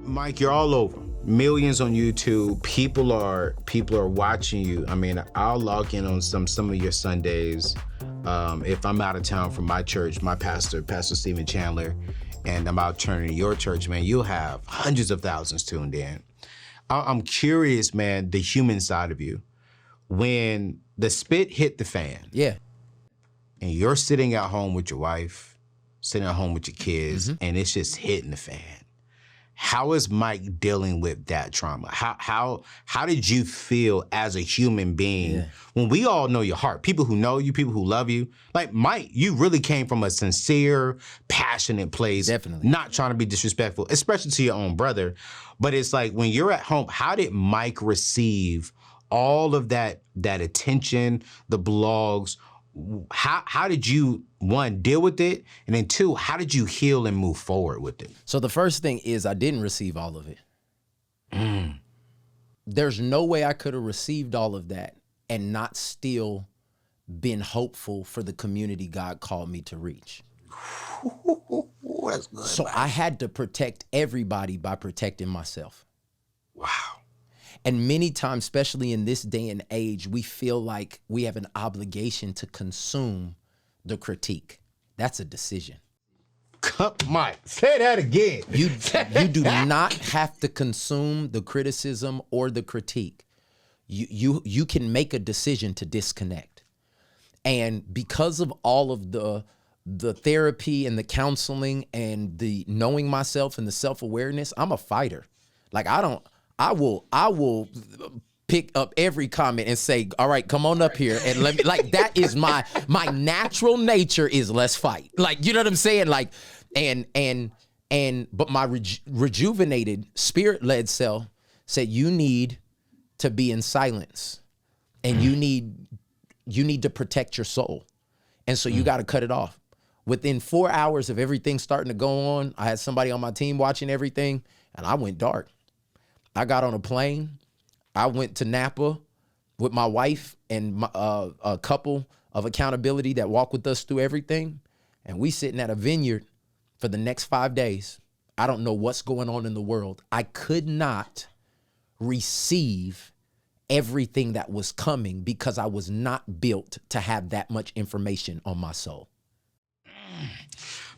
Mike, you're all over. Millions on YouTube. People are watching you. I mean, I'll log in on some of your Sundays. If I'm out of town from my church, my Pastor Stephen Chandler, and I'm out turning to your church, man, you'll have hundreds of thousands tuned in. I'm curious, man, the human side of you. When the spit hit the fan, yeah, and you're sitting at home with your wife, sitting at home with your kids, and it's just hitting the fan. How is Mike dealing with that trauma? How did you feel as a human being when we all know your heart? People who know you, people who love you. Like Mike, you really came from a sincere, passionate place. Definitely. Not trying to be disrespectful, especially to your own brother. But it's like when you're at home, how did Mike receive all of that attention, the blogs? How did you, one, deal with it? And then two, how did you heal and move forward with it? So the first thing is I didn't receive all of it. There's no way I could have received all of that and not still been hopeful for the community God called me to reach. That's good. So man. I had to protect everybody by protecting myself. Wow. And many times, especially in this day and age, we feel like we have an obligation to consume the critique. That's a decision. Mike, say that again. You do not have to consume the criticism or the critique. You can make a decision to disconnect. And because of all of the therapy and the counseling and the knowing myself and the self-awareness, I'm a fighter. Like I will pick up every comment and say, all right, come on up here and let me, like, that is my natural nature is let's fight. Like, you know what I'm saying? Like, but my rejuvenated spirit-led self said, you need to be in silence and you need to protect your soul. And so you got to cut it off. Within 4 hours of everything starting to go on, I had somebody on my team watching everything and I went dark. I got on a plane. I went to Napa with my wife and a couple of accountability that walk with us through everything. And we sitting at a vineyard for the next 5 days. I don't know what's going on in the world. I could not receive everything that was coming because I was not built to have that much information on my soul.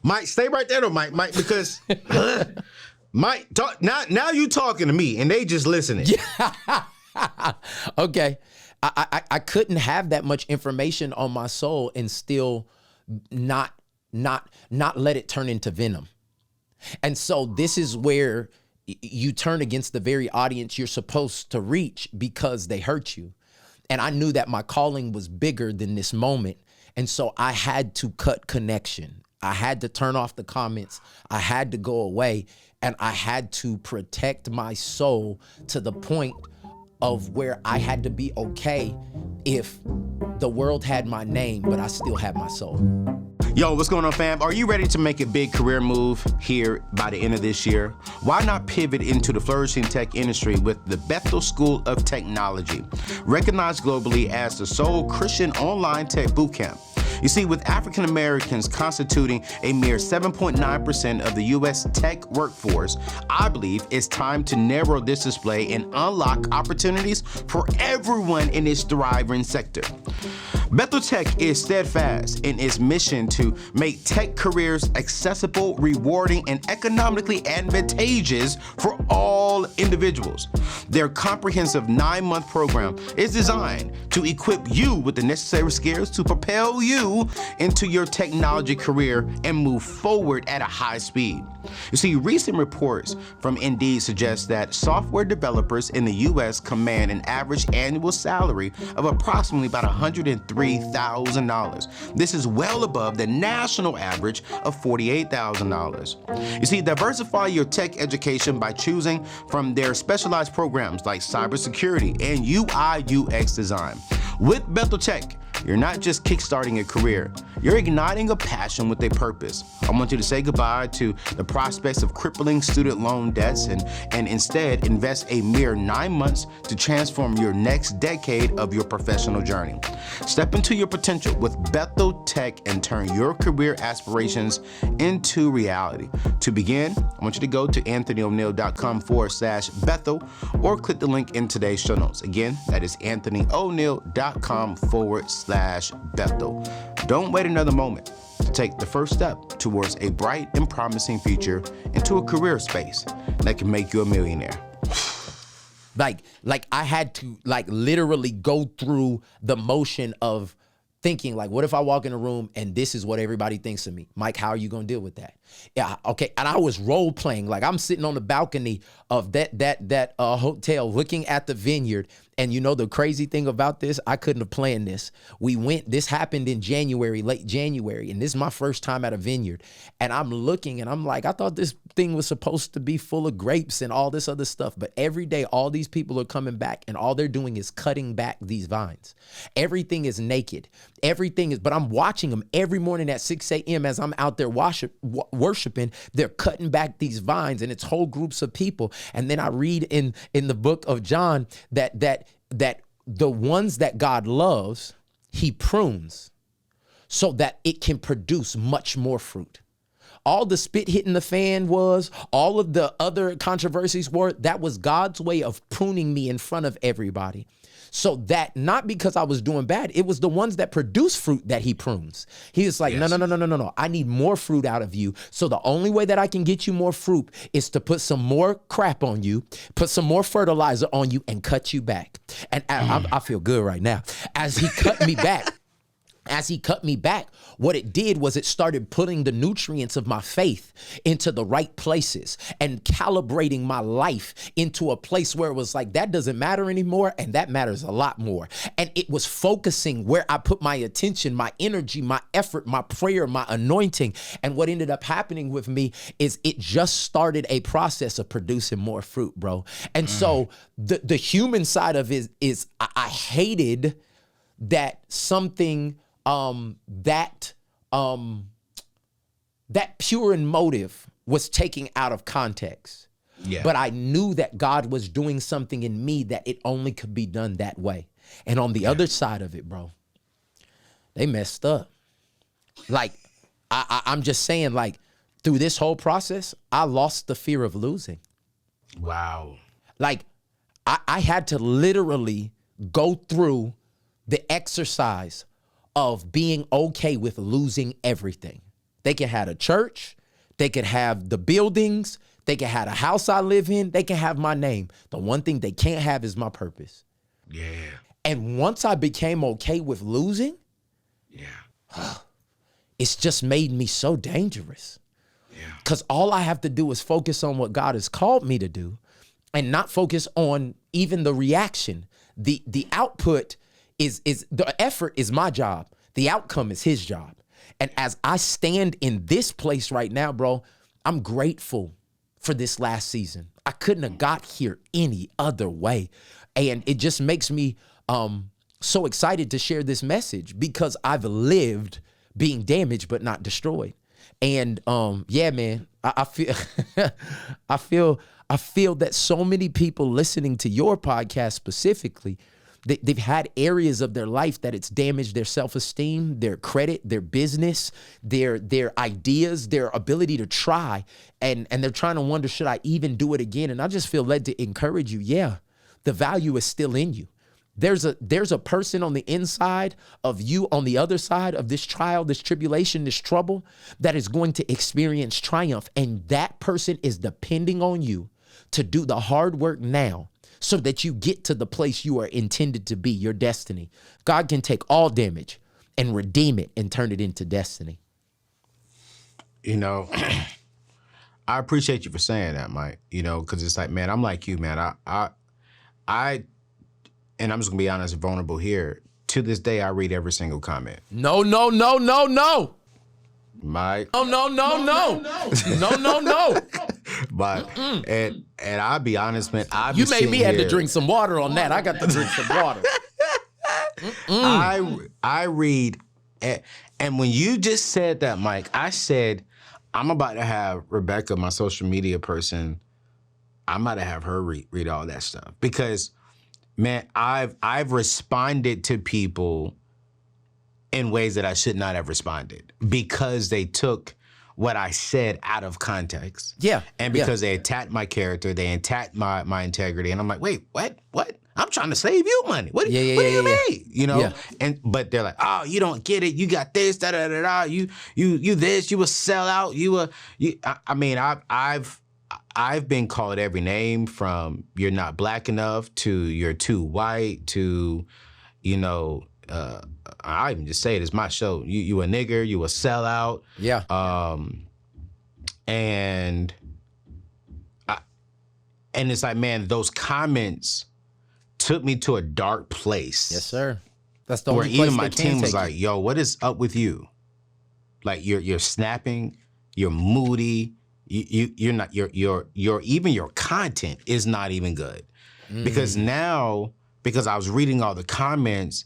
Mike, stay right there though, Mike, because Mike, talk, now you talking to me and they just listening. Okay. I couldn't have that much information on my soul and still not let it turn into venom. And so this is where you turn against the very audience you're supposed to reach because they hurt you. And I knew that my calling was bigger than this moment. And so I had to cut connection. I had to turn off the comments. I had to go away and I had to protect my soul to the point of where I had to be okay if the world had my name, but I still had my soul. Yo, what's going on, fam? Are you ready to make a big career move here by the end of this year? Why not pivot into the flourishing tech industry with the Bethel School of Technology, recognized globally as the sole Christian online tech bootcamp? You see, with African Americans constituting a mere 7.9% of the U.S. tech workforce, I believe it's time to narrow this display and unlock opportunities for everyone in this thriving sector. Bethel Tech is steadfast in its mission to make tech careers accessible, rewarding, and economically advantageous for all individuals. Their comprehensive 9-month program is designed to equip you with the necessary skills to propel you into your technology career and move forward at a high speed. You see, recent reports from Indeed suggest that software developers in the U.S. command an average annual salary of approximately about $103,000. This is well above the national average of $48,000. You see, diversify your tech education by choosing from their specialized programs like cybersecurity and UI/UX design. With Bethel Tech, You're not just kickstarting a career, you're igniting a passion with a purpose. I want you to say goodbye to the prospects of crippling student loan debts and instead invest a mere 9 months to transform your next decade of your professional journey. Step into your potential with Bethel Tech and turn your career aspirations into reality. To begin, I want you to go to anthonyoneal.com/Bethel or click the link in today's show notes. Again, that is anthonyoneal.com/Bethel. Don't wait another moment to take the first step towards a bright and promising future into a career space that can make you a millionaire. Like I had to literally go through the motion of thinking what if I walk in a room and this is what everybody thinks of me? Mike, how are you going to deal with that? Yeah, okay. And I was role playing. I'm sitting on the balcony of that hotel looking at the vineyard. And the crazy thing about this, I couldn't have planned this. This happened in January, late January, and this is my first time at a vineyard. And I'm looking and I'm like, I thought this thing was supposed to be full of grapes and all this other stuff. But every day, all these people are coming back and all they're doing is cutting back these vines. Everything is naked. But I'm watching them every morning at 6 a.m. as I'm out there worshiping. They're cutting back these vines and it's whole groups of people. And then I read in the book of John that the ones that God loves, he prunes so that it can produce much more fruit. All the spit hitting the fan all of the other controversies that was God's way of pruning me in front of everybody. So that not because I was doing bad, it was the ones that produce fruit that he prunes. He was like, yes. No. I need more fruit out of you. So the only way that I can get you more fruit is to put some more crap on you, put some more fertilizer on you and cut you back. And I feel good right now. As he cut me back, what it did was it started putting the nutrients of my faith into the right places and calibrating my life into a place where it was like, that doesn't matter anymore. And that matters a lot more. And it was focusing where I put my attention, my energy, my effort, my prayer, my anointing. And what ended up happening with me is it just started a process of producing more fruit, bro. And so the human side of it is I hated that something that pure in motive was taken out of context. Yeah. But I knew that God was doing something in me that it only could be done that way. And on the other side of it, bro, they messed up. I'm just saying, through this whole process, I lost the fear of losing. Wow. I had to literally go through the exercise of being okay with losing everything. They can have a church, they could have the buildings, they can have a house I live in, they can have my name. The one thing they can't have is my purpose. Yeah. And once I became okay with losing, it's just made me so dangerous. Yeah. Because all I have to do is focus on what God has called me to do and not focus on even the reaction. The output is the effort is my job. The outcome is his job. And as I stand in this place right now, bro, I'm grateful for this last season. I couldn't have got here any other way. And it just makes me so excited to share this message because I've lived being damaged but not destroyed. And yeah, man, I feel I feel that so many people listening to your podcast specifically, they've had areas of their life that it's damaged their self-esteem, their credit, their business, their ideas, their ability to try. And they're trying to wonder, should I even do it again? And I just feel led to encourage you. Yeah, the value is still in you. There's a person on the inside of you, on the other side of this trial, this tribulation, this trouble, that is going to experience triumph. And that person is depending on you to do the hard work now so that you get to the place you are intended to be, your destiny. God can take all damage and redeem it and turn it into destiny. You know, I appreciate you for saying that, Mike, you know, because it's like, man, I'm like you, man. I and I'm just gonna be honest and vulnerable here. To this day, I read every single comment. No. Mike. Oh, no. No. But and I'll be honest, man. You made me have to drink some water on that. I got to drink some water. I read, and when you just said that, Mike, I said, I'm about to have Rebecca, my social media person, I'm about to have her read all that stuff. Because, man, I've responded to people in ways that I should not have responded because they took what I said out of context. Yeah. And because they attacked my character, they attacked my integrity. And I'm like, wait, what? I'm trying to save you money. What do you mean? You know? Yeah. But they're like, oh, you don't get it. You got this, da da da da. You this. You a sellout. I mean, I've been called every name from you're not black enough to you're too white to, you know, I even just say it, it's my show. You a nigger, you a sellout. Yeah. And it's like, man, those comments took me to a dark place. Yes, sir. That's the where only place even my they can team was take like, you. yo, what is up with you? Like you're snapping, you're moody, you're not your even your content is not even good. Because now, because I was reading all the comments,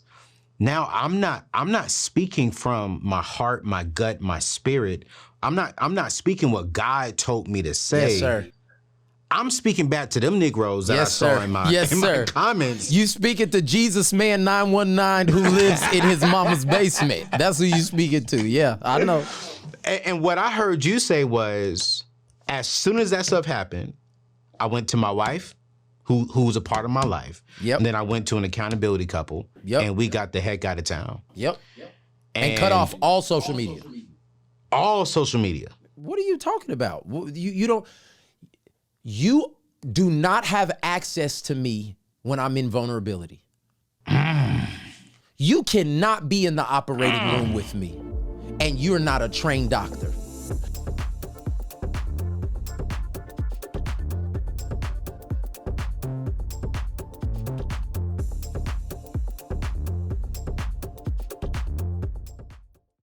now I'm not speaking from my heart, my gut, my spirit. I'm not speaking what God told me to say. Yes, sir. I'm speaking back to them Negroes that I saw in my comments. You speaking to Jesus Man 919 who lives in his mama's basement. That's who you speaking to. Yeah, I know. And what I heard you say was, as soon as that stuff happened, I went to my wife, who was a part of my life. Yep. And then I went to an accountability couple. Yep. And we got the heck out of town. Yep. And cut off all social media. All social media. What are you talking about? You do not have access to me when I'm in vulnerability. You cannot be in the operating room with me, and you're not a trained doctor.